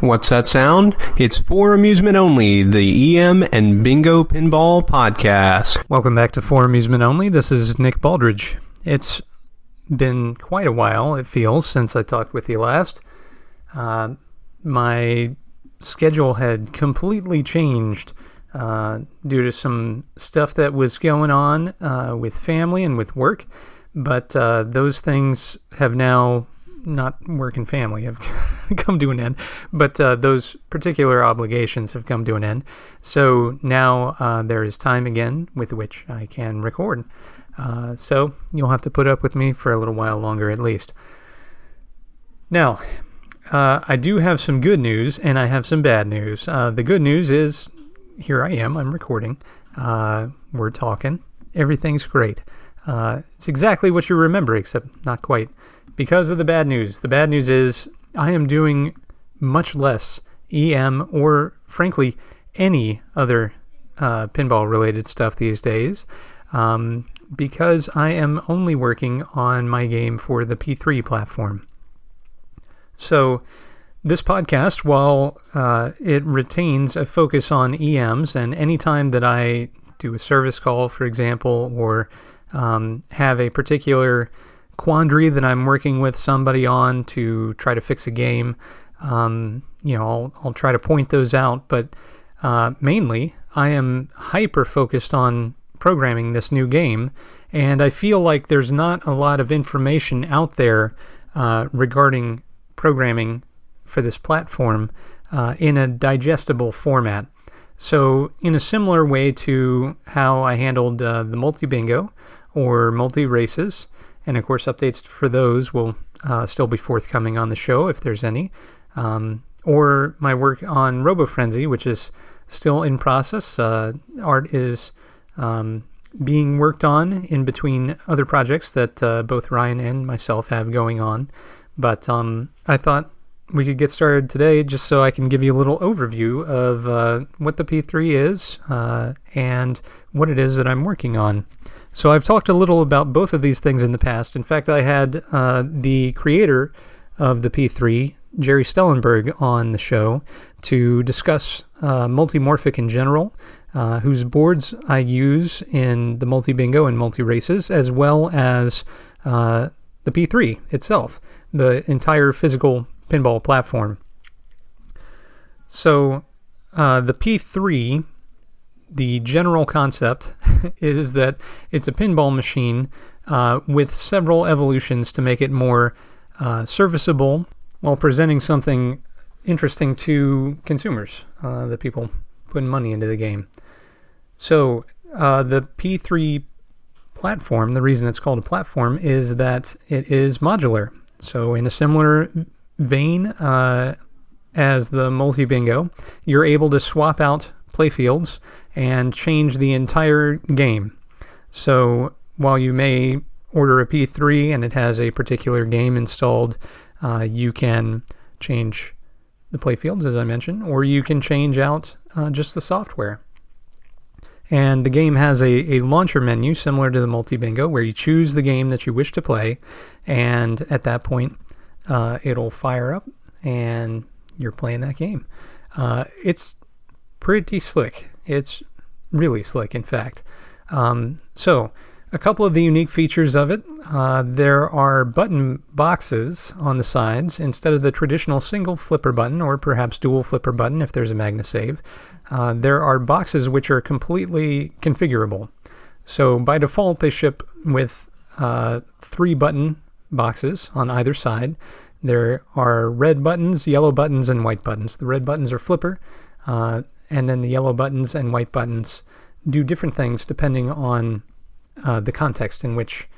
What's that sound? It's For Amusement Only, the EM and Bingo Pinball Podcast. Welcome back to For Amusement Only. This is Nick Baldridge. It's been quite a while, it feels, since I talked with you last. My schedule had completely changed due to some stuff that was going on with family and with work, but those things have now, not work and family, have come to an end, but those particular obligations have come to an end. So now there is time again with which I can record. So you'll have to put up with me for a little while longer at least. Now, I do have some good news and I have some bad news. The good news is, here I am, I'm recording. We're talking. Everything's great. It's exactly what you remember, except not quite. Because of the bad news. The bad news is I am doing much less EM or, frankly, any other pinball-related stuff these days because I am only working on my game for the P3 platform. So this podcast, while it retains a focus on EMs, and any time that I do a service call, for example, or have a particular quandary that I'm working with somebody on to try to fix a game, I'll try to point those out, but mainly I am hyper focused on programming this new game, and I feel like there's not a lot of information out there regarding programming for this platform in a digestible format. So in a similar way to how I handled the multi-bingo or multi-races, and of course updates for those will still be forthcoming on the show if there's any, or my work on RoboFrenzy, which is still in process. Art is being worked on in between other projects that both Ryan and myself have going on. But I thought we could get started today just so I can give you a little overview of what the P3 is and what it is that I'm working on. So I've talked a little about both of these things in the past. In fact, I had the creator of the P3, Jerry Stellenberg, on the show to discuss multimorphic in general, whose boards I use in the multi-bingo and multi-races, as well as the P3 itself, the entire physical pinball platform. So the P3, the general concept is that it's a pinball machine with several evolutions to make it more serviceable while presenting something interesting to consumers, the people putting money into the game. So the P3 platform, the reason it's called a platform is that it is modular. So in a similar vein as the multi-bingo, you're able to swap out playfields and change the entire game. So while you may order a P3 and it has a particular game installed, you can change the playfields, as I mentioned, or you can change out just the software. And the game has a launcher menu similar to the multi-bingo where you choose the game that you wish to play, and at that point it'll fire up and you're playing that game. It's pretty slick. It's really slick, in fact. So a couple of the unique features of it, there are button boxes on the sides instead of the traditional single flipper button, or perhaps dual flipper button if there's a MagnaSave. There are boxes which are completely configurable. So by default they ship with 3 button boxes on either side. There are red buttons, yellow buttons, and white buttons. The red buttons are flipper, and then the yellow buttons and white buttons do different things depending on the context in which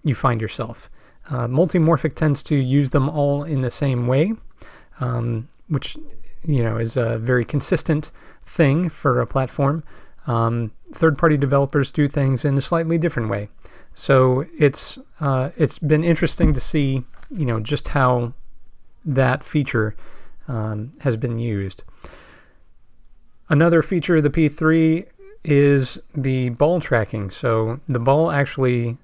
you find yourself. Multimorphic tends to use them all in the same way, which is a very consistent thing for a platform. Third-party developers do things in a slightly different way. So it's been interesting to see just how that feature has been used. Another feature of the P3 is the ball tracking. So the ball actually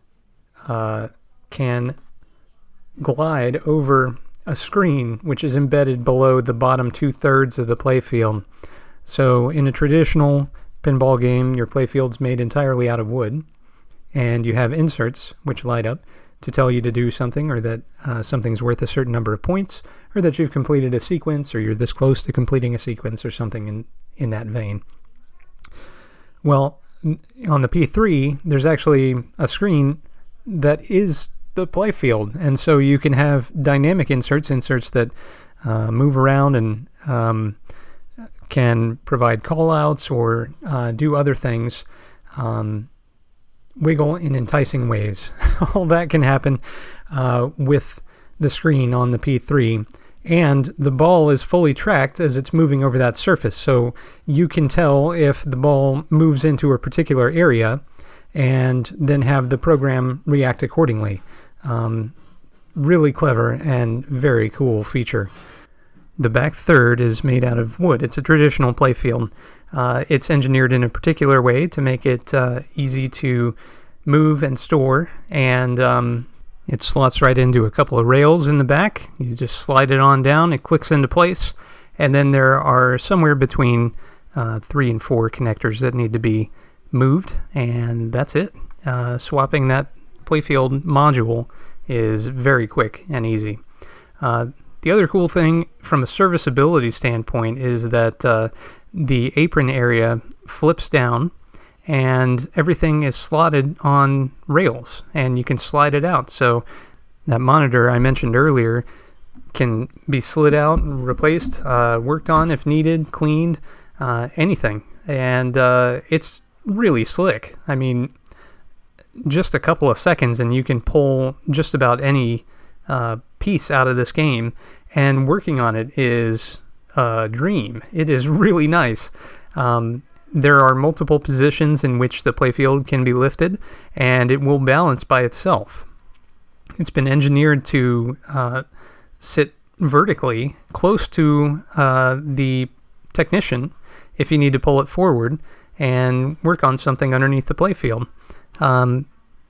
can glide over a screen which is embedded below the bottom 2/3 of the playfield. So in a traditional pinball game, your playfield's made entirely out of wood, and you have inserts which light up to tell you to do something, or that something's worth a certain number of points, or that you've completed a sequence, or you're this close to completing a sequence, or something in that vein. Well, on the P3, there's actually a screen that is the playfield, and so you can have dynamic inserts that move around and can provide callouts or do other things, wiggle in enticing ways. All that can happen with the screen on the P3, and the ball is fully tracked as it's moving over that surface, so you can tell if the ball moves into a particular area and then have the program react accordingly. Really clever and very cool feature. The back third is made out of wood. It's a traditional playfield. It's engineered in a particular way to make it easy to move and store, and it slots right into a couple of rails in the back. You just slide it on down, it clicks into place, and then there are somewhere between 3 and 4 connectors that need to be moved, and that's it. Swapping that playfield module is very quick and easy. The other cool thing from a serviceability standpoint is that the apron area flips down and everything is slotted on rails, and you can slide it out. So that monitor I mentioned earlier can be slid out, replaced, worked on if needed, cleaned, anything. And it's really slick. I mean, just a couple of seconds and you can pull just about any piece out of this game, and working on it is a dream. It is really nice. There are multiple positions in which the playfield can be lifted, and it will balance by itself. It's been engineered to sit vertically close to the technician if you need to pull it forward and work on something underneath the playfield.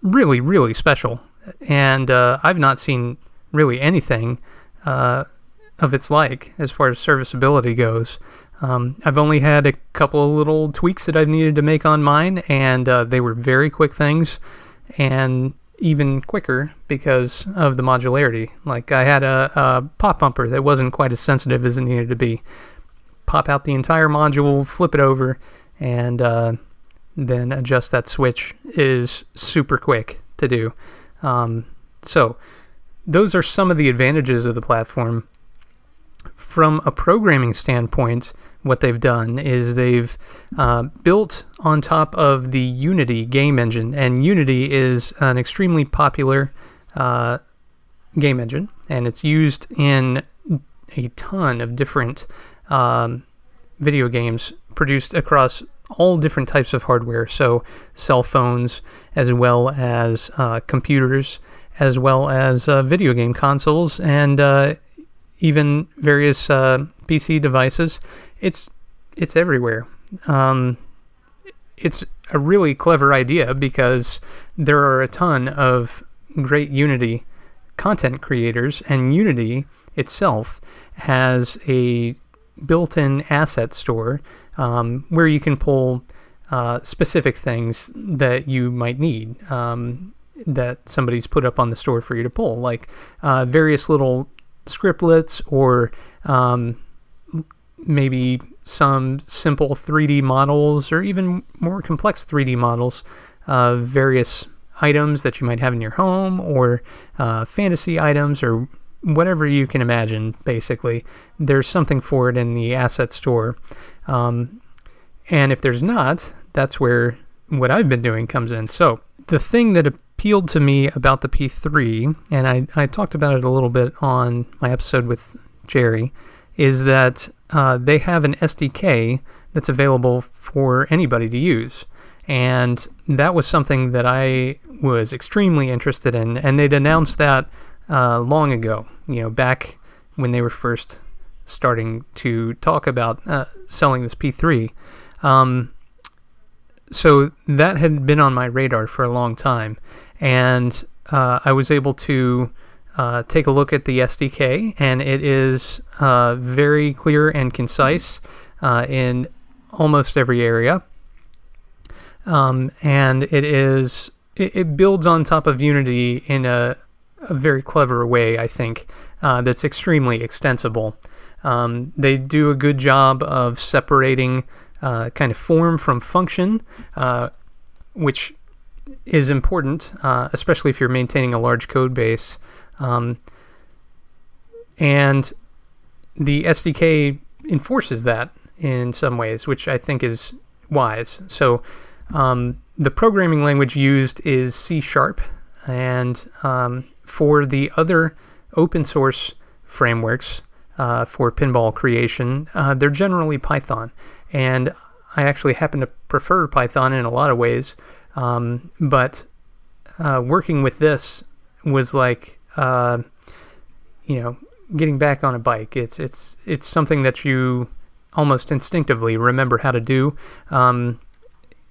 Really, really special. And I've not seen really anything of its like as far as serviceability goes. I've only had a couple of little tweaks that I've needed to make on mine, and they were very quick things, and even quicker because of the modularity. Like, I had a pop bumper that wasn't quite as sensitive as it needed to be. Pop out the entire module, flip it over, and then adjust that switch is super quick to do. So those are some of the advantages of the platform. From a programming standpoint, what they've done is they've built on top of the Unity game engine, and Unity is an extremely popular game engine, and it's used in a ton of different video games produced across all different types of hardware, so cell phones, as well as computers, as well as video game consoles, and even various PC devices. It's everywhere. It's a really clever idea because there are a ton of great Unity content creators, and Unity itself has a built-in asset store where you can pull specific things that you might need that somebody's put up on the store for you to pull, like various little scriptlets, or maybe some simple 3D models, or even more complex 3D models of various items that you might have in your home, or fantasy items, or whatever you can imagine. Basically, there's something for it in the asset store. And if there's not, that's where what I've been doing comes in. So the thing that appealed to me about the P3, and I talked about it a little bit on my episode with Jerry, is that they have an SDK that's available for anybody to use. And that was something that I was extremely interested in, and they'd announced that long ago, back when they were first starting to talk about selling this P3. So that had been on my radar for a long time, and I was able to take a look at the SDK, and it is very clear and concise in almost every area. And it builds on top of Unity in a very clever way, I think, that's extremely extensible. They do a good job of separating kind of form from function, which is important, especially if you're maintaining a large code base. And the SDK enforces that in some ways, which I think is wise. So the programming language used is C#, and for the other open source frameworks for pinball creation, they're generally Python. And I actually happen to prefer Python in a lot of ways, but working with this was like, getting back on a bike. It's something that you almost instinctively remember how to do.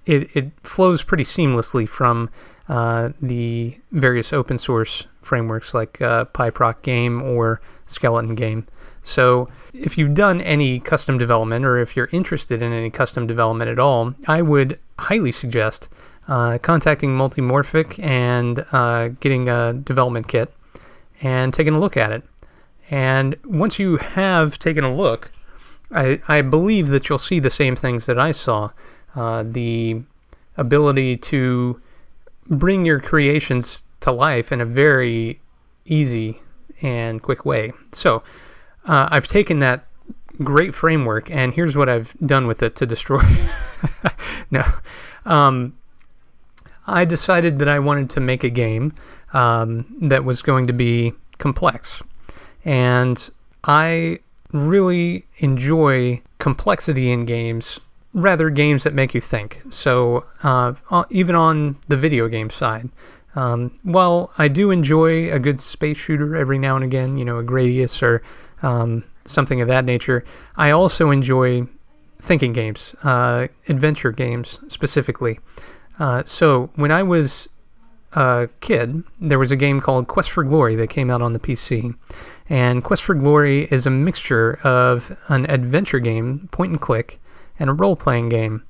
It flows pretty seamlessly from the various open source frameworks like PyProc Game or Skeleton Game. So if you've done any custom development, or if you're interested in any custom development at all, I would highly suggest contacting Multimorphic and getting a development kit and taking a look at it. And once you have taken a look, I believe that you'll see the same things that I saw. The ability to bring your creations to life in a very easy and quick way. So I've taken that great framework, and here's what I've done with it to destroy. No. I decided that I wanted to make a game that was going to be complex. And I really enjoy complexity in games, rather games that make you think. So even on the video game side, while I do enjoy a good space shooter every now and again, a Gradius or something of that nature, I also enjoy thinking games, adventure games specifically. So when I was a kid, there was a game called Quest for Glory that came out on the PC. And Quest for Glory is a mixture of an adventure game, point and click, and a role-playing game.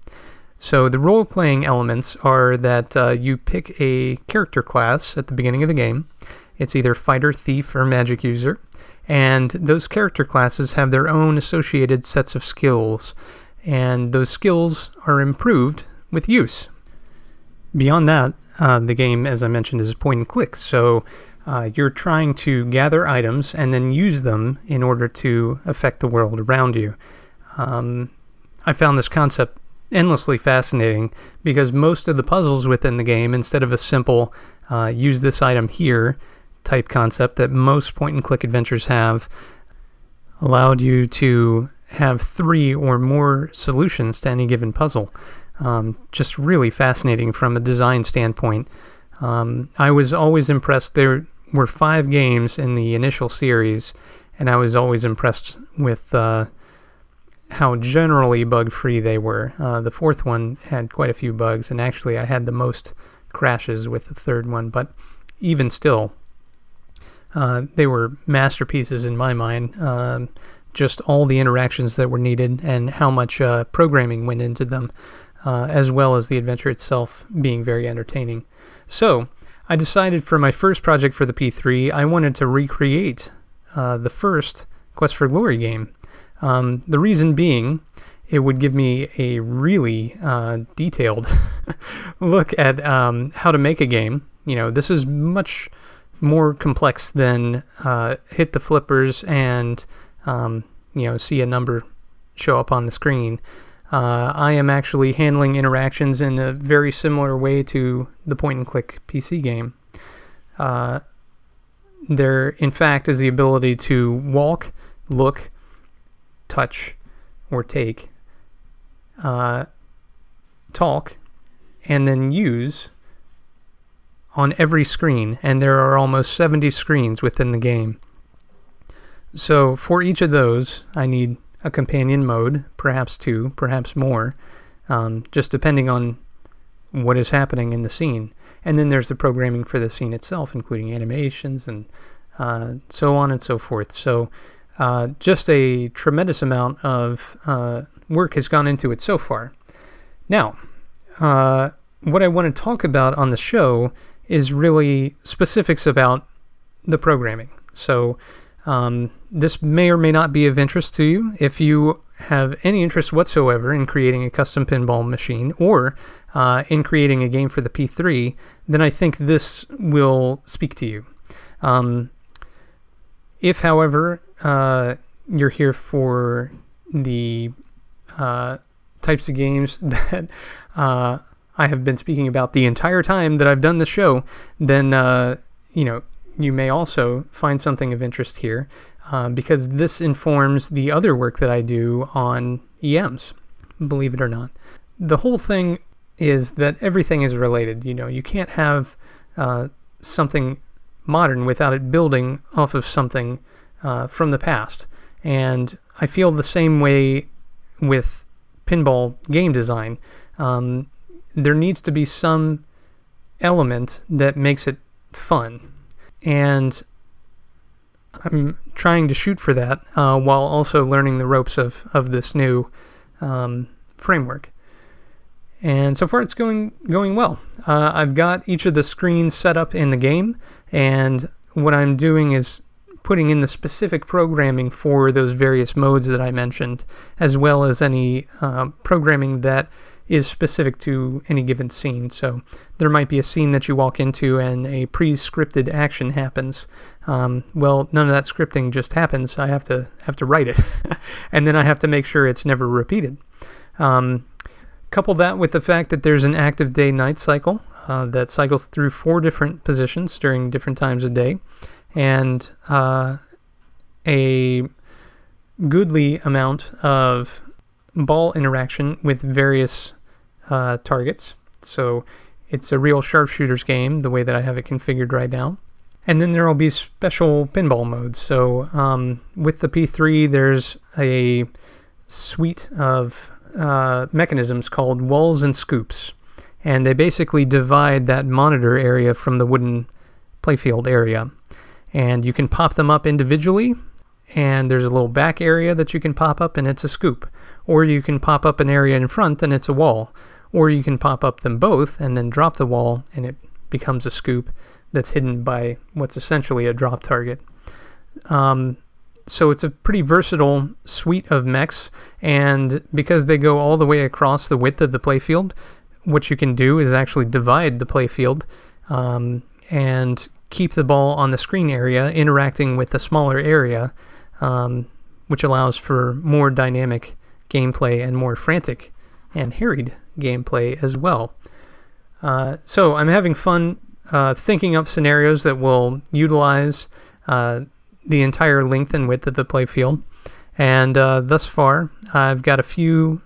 So the role-playing elements are that you pick a character class at the beginning of the game. It's either fighter, thief, or magic user. And those character classes have their own associated sets of skills. And those skills are improved with use. Beyond that, the game, as I mentioned, is point and click. So you're trying to gather items and then use them in order to affect the world around you. I found this concept endlessly fascinating because most of the puzzles within the game, instead of a simple use this item here type concept that most point-and-click adventures have, allowed you to have 3 or more solutions to any given puzzle. Just really fascinating from a design standpoint. I was always impressed. There were 5 games in the initial series, and I was always impressed with how generally bug-free they were. The 4th one had quite a few bugs, and actually I had the most crashes with the 3rd one, but even still, they were masterpieces in my mind. Just all the interactions that were needed and how much programming went into them, as well as the adventure itself being very entertaining. So I decided for my first project for the P3, I wanted to recreate the first Quest for Glory game. The reason being, it would give me a really detailed look at how to make a game. This is much more complex than hit the flippers and see a number show up on the screen. I am actually handling interactions in a very similar way to the point-and-click PC game. There, in fact, is the ability to walk, look, touch, or take, talk, and then use on every screen, and there are almost 70 screens within the game. So for each of those, I need a companion mode, perhaps 2, perhaps more, just depending on what is happening in the scene. And then there's the programming for the scene itself, including animations and so on and so forth. So just a tremendous amount of work has gone into it so far. Now, what I want to talk about on the show is really specifics about the programming. So this may or may not be of interest to you. If you have any interest whatsoever in creating a custom pinball machine or in creating a game for the P3, then I think this will speak to you. If, however, you're here for the types of games that I have been speaking about the entire time that I've done the show, then you may also find something of interest here, because this informs the other work that I do on EMs, believe it or not. The whole thing is that everything is related. You can't have something modern without it building off of something from the past. And I feel the same way with pinball game design. There needs to be some element that makes it fun. And I'm trying to shoot for that while also learning the ropes of this new framework. And so far it's going well. I've got each of the screens set up in the game, and what I'm doing is putting in the specific programming for those various modes that I mentioned, as well as any programming that is specific to any given scene. So there might be a scene that you walk into and a pre-scripted action happens. Well, none of that scripting just happens. I have to write it, and then I have to make sure it's never repeated. Couple that with the fact that there's an active day-night cycle that cycles through 4 different positions during different times of day, and a goodly amount of ball interaction with various targets. So it's a real sharpshooter's game, the way that I have it configured right now. And then there will be special pinball modes. So with the P3, there's a suite of mechanisms called walls and scoops. And they basically divide that monitor area from the wooden playfield area. And you can pop them up individually, and there's a little back area that you can pop up, and it's a scoop. Or you can pop up an area in front, and it's a wall. Or you can pop up them both, and then drop the wall, and it becomes a scoop that's hidden by what's essentially a drop target. So it's a pretty versatile suite of mechs, and because they go all the way across the width of the playfield, what you can do is actually divide the playfield and keep the ball on the screen area interacting with the smaller area, which allows for more dynamic gameplay and more frantic and harried gameplay as well. So I'm having fun thinking up scenarios that will utilize the entire length and width of the playfield, and thus far I've got a few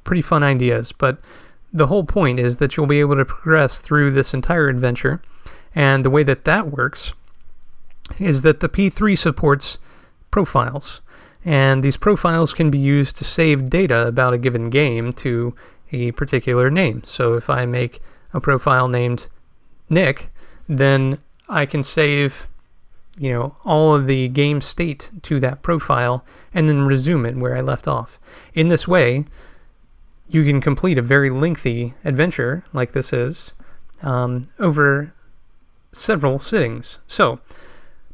pretty fun ideas, but the whole point is that you'll be able to progress through this entire adventure. And the way that works is that the P3 supports profiles, and these profiles can be used to save data about a given game to a particular name. So if I make a profile named Nick, then I can save all of the game state to that profile and then resume it where I left off. In this way, you can complete a very lengthy adventure like this is over several sittings. So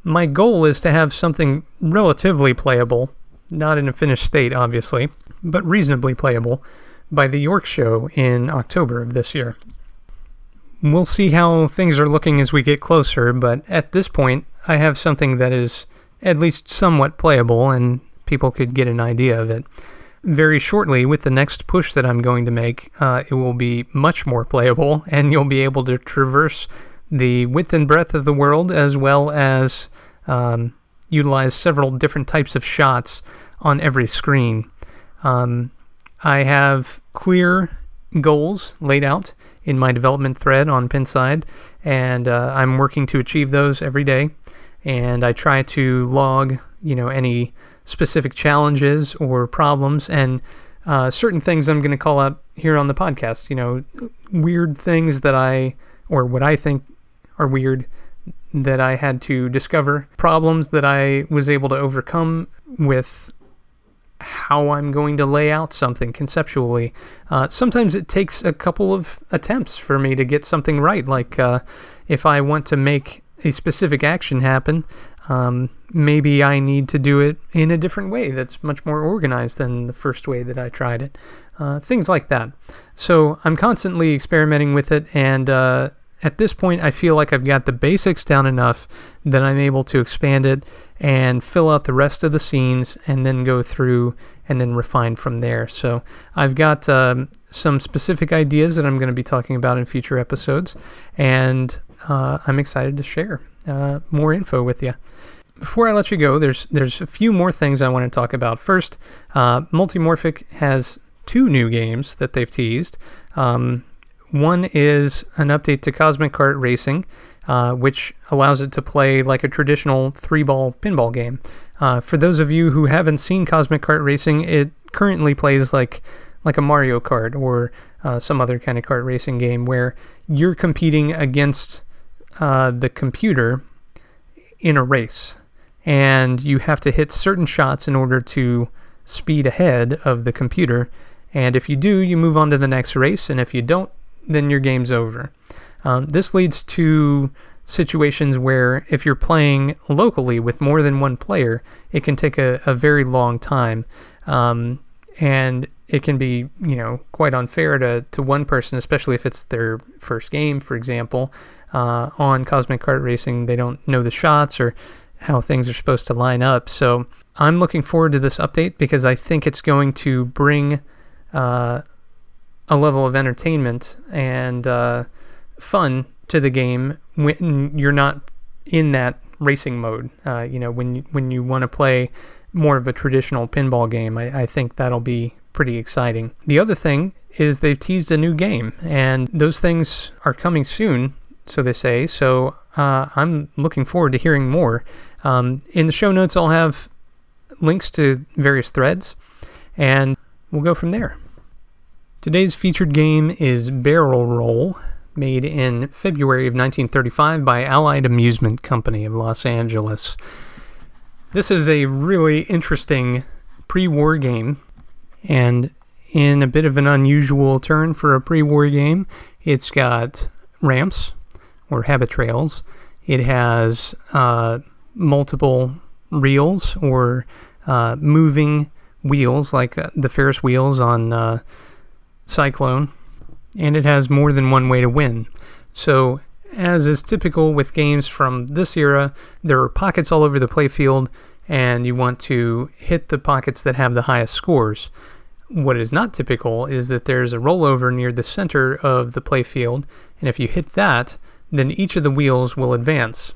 my goal is to have something relatively playable, not in a finished state obviously, but reasonably playable by the York show in October of this year. We'll see how things are looking as we get closer, but at this point I have something that is at least somewhat playable and people could get an idea of it. Very shortly, with the next push that I'm going to make, it will be much more playable, and you'll be able to traverse the width and breadth of the world, as well as utilize several different types of shots on every screen. I have clear goals laid out in my development thread on Pinside, and I'm working to achieve those every day. And I try to log, any specific challenges or problems, and certain things I'm going to call out here on the podcast. Weird things that what I think are weird that I had to discover, problems that I was able to overcome with how I'm going to lay out something conceptually. Sometimes it takes a couple of attempts for me to get something right. Like if I want to make a specific action happen, maybe I need to do it in a different way that's much more organized than the first way that I tried it. Things like that. So I'm constantly experimenting with it, and at this point I feel like I've got the basics down enough that I'm able to expand it and fill out the rest of the scenes and then go through and then refine from there. So I've got some specific ideas that I'm going to be talking about in future episodes, and I'm excited to share more info with you. Before I let you go, there's a few more things I want to talk about. First, Multimorphic has 2 new games that they've teased. One is an update to Cosmic Kart Racing, which allows it to play like a traditional 3-ball pinball game. For those of you who haven't seen Cosmic Kart Racing, it currently plays like a Mario Kart or some other kind of kart racing game where you're competing against the computer in a race, and you have to hit certain shots in order to speed ahead of the computer, and if you do, you move on to the next race, and if you don't, then your game's over. This leads to situations where if you're playing locally with more than one player, it can take a very long time, and it can be, quite unfair to one person, especially if it's their first game, for example. On Cosmic Kart Racing, they don't know the shots or how things are supposed to line up. So I'm looking forward to this update because I think it's going to bring a level of entertainment and fun to the game when you're not in that racing mode. When you want to play more of a traditional pinball game, I think that'll be pretty exciting. The other thing is they've teased a new game, and those things are coming soon, so they say. So I'm looking forward to hearing more. In the show notes, I'll have links to various threads, and we'll go from there. Today's featured game is Barrel Roll, made in February of 1935 by Allied Amusement Company of Los Angeles. This is a really interesting pre-war game, and in a bit of an unusual turn for a pre-war game, it's got ramps, or habit trails. It has multiple reels, or moving wheels, like the Ferris wheels on Cyclone, and it has more than one way to win. So, as is typical with games from this era, there are pockets all over the playfield, and you want to hit the pockets that have the highest scores. What is not typical is that there's a rollover near the center of the playfield, and if you hit that, then each of the wheels will advance.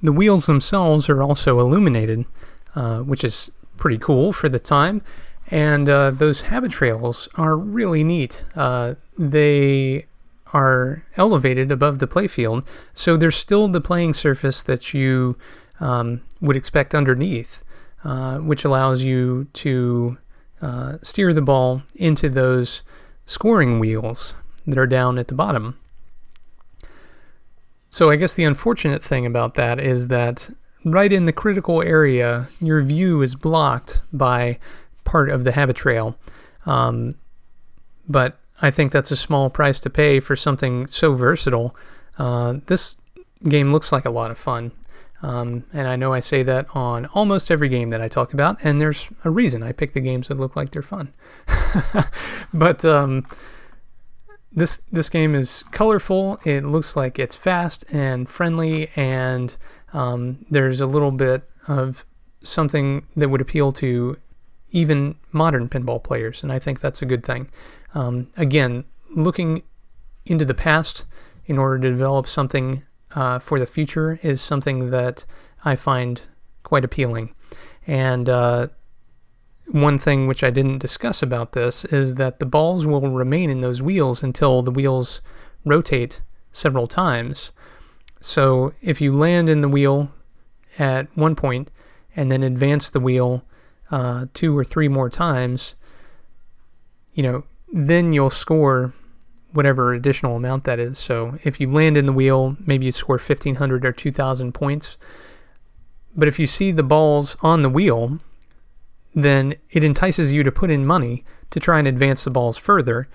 The wheels themselves are also illuminated, which is pretty cool for the time, and those habit trails are really neat. They are elevated above the playfield, so there's still the playing surface that you would expect underneath, which allows you to steer the ball into those scoring wheels that are down at the bottom. So I guess the unfortunate thing about that is that right in the critical area, your view is blocked by part of the habit trail. But I think that's a small price to pay for something so versatile. This game looks like a lot of fun. And I know I say that on almost every game that I talk about, and there's a reason I pick the games that look like they're fun. But this game is colorful. It looks like it's fast and friendly, and there's a little bit of something that would appeal to even modern pinball players, and I think that's a good thing. Again, looking into the past in order to develop something for the future is something that I find quite appealing. And one thing which I didn't discuss about this is that the balls will remain in those wheels until the wheels rotate several times. So if you land in the wheel at one point and then advance the wheel 2 or 3 more times, then you'll score whatever additional amount that is. So if you land in the wheel, maybe you score 1,500 or 2,000 points. But if you see the balls on the wheel, then it entices you to put in money to try and advance the balls further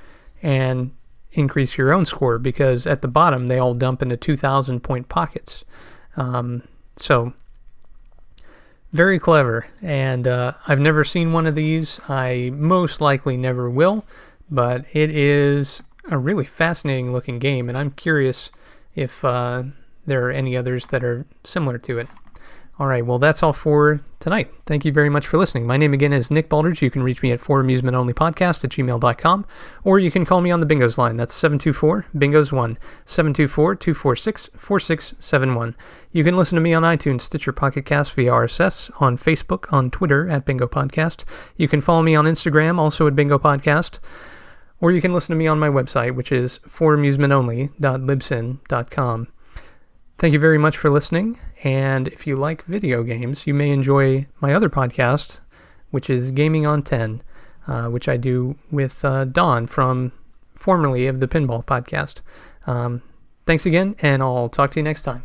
and increase your own score, because at the bottom they all dump into 2,000 point pockets. So very clever, and I've never seen one of these. I most likely never will, but it is a really fascinating looking game, and I'm curious if there are any others that are similar to it. All right, well, that's all for tonight. Thank you very much for listening. My name again is Nick Baldridge. You can reach me at foramusementonlypodcast@gmail.com, or you can call me on the Bingos line. That's 724-BINGOS1, 724-246-4671. You can listen to me on iTunes, Stitcher, Pocket Cast, via RSS, on Facebook, on Twitter at Bingo Podcast. You can follow me on Instagram, also at Bingo Podcast, or you can listen to me on my website, which is foramusementonly.libsyn.com. Thank you very much for listening, and if you like video games, you may enjoy my other podcast, which is Gaming on 10, which I do with Don from formerly of the Pinball Podcast. Thanks again, and I'll talk to you next time.